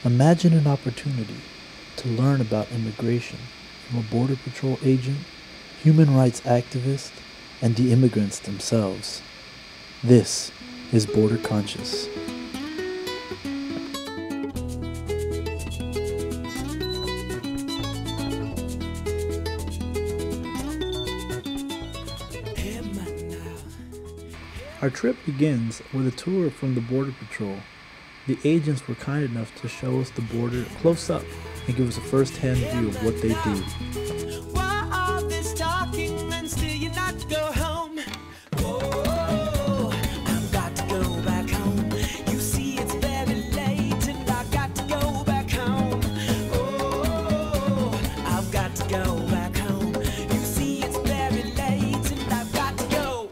Imagine an opportunity to learn about immigration from a Border Patrol agent, human rights activist, and the immigrants themselves. This is Border Conscious. Our trip begins with a tour from the Border Patrol. The agents were kind enough to show us the border close up and give us a first-hand view of what they do. Why all this talking and still you not go home? Oh, I've got to go back home. You see it's very late and I got to go back home. Oh, I've got to go back home. You see it's very late and I've got to go.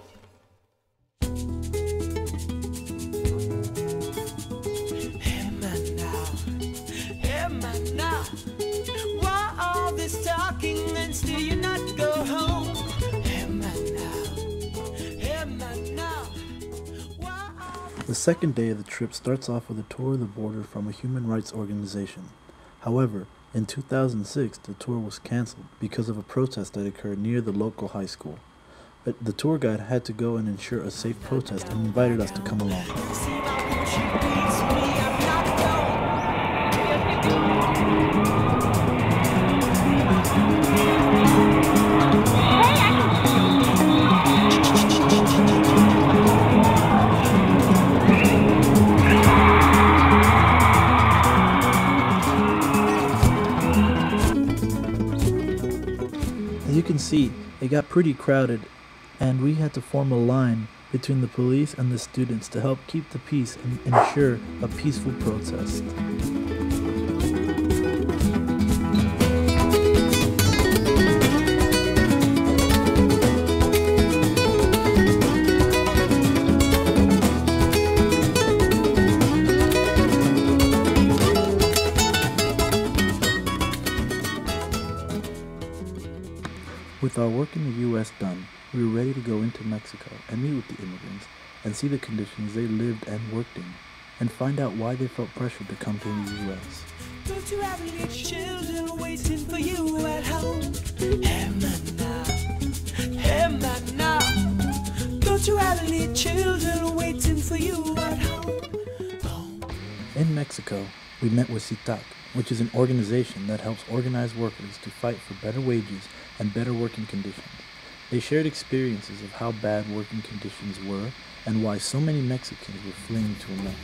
Hey man now, why all this talking and still you not go home? Hey man now, why all The second day of the trip starts off with a tour of the border from a human rights organization. However, in 2006, the tour was canceled because of a protest that occurred near the local high school. But the tour guide had to go and ensure a safe protest and invited us to come along. see my woman, she beats me, I'm not As you can see, it got pretty crowded, and we had to form a line between the police and the students to help keep the peace and ensure a peaceful protest. With our work in the U.S. done, we were ready to go into Mexico and meet with the immigrants and see the conditions they lived and worked in, and find out why they felt pressured to come to the U.S. Don't you have any children waiting for you at home? Hey man now, don't you have any children waiting for you at home? In Mexico, we met with CITAC, which is an organization that helps organize workers to fight for better wages and better working conditions. They shared experiences of how bad working conditions were and why so many Mexicans were fleeing to America.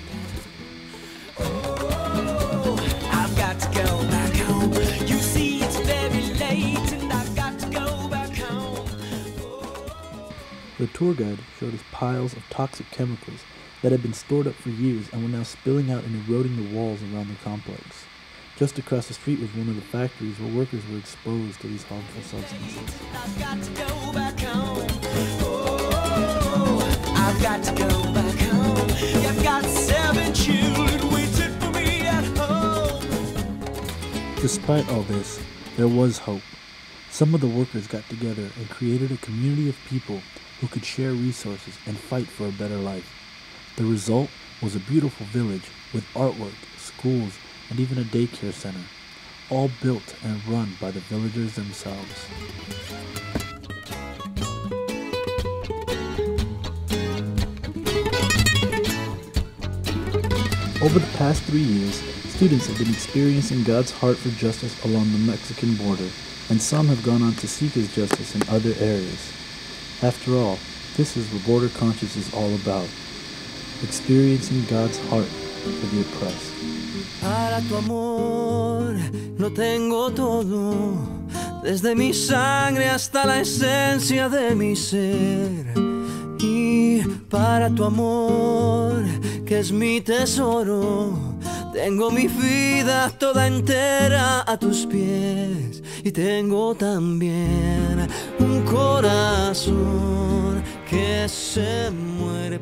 Oh, I've got to go back home. You see it's very late and I've got to go back home. The tour guide showed us piles of toxic chemicals that had been stored up for years and were now spilling out and eroding the walls around the complex. Just across the street was one of the factories where workers were exposed to these harmful substances. I've got to go back home. Oh, I've got to go back home. You've got 7 children waiting for me at home. Despite all this, there was hope. Some of the workers got together and created a community of people who could share resources and fight for a better life. The result was a beautiful village with artwork, schools, and even a daycare center, all built and run by the villagers themselves. Over the past 3 years, students have been experiencing God's heart for justice along the Mexican border, and some have gone on to seek His justice in other areas. After all, this is what Border Conscious is all about, experiencing God's heart for the oppressed. Para tu amor lo tengo todo, desde mi sangre hasta la esencia de mi ser. Y para tu amor, que es mi tesoro, tengo mi vida toda entera a tus pies. Y tengo también un corazón que se muere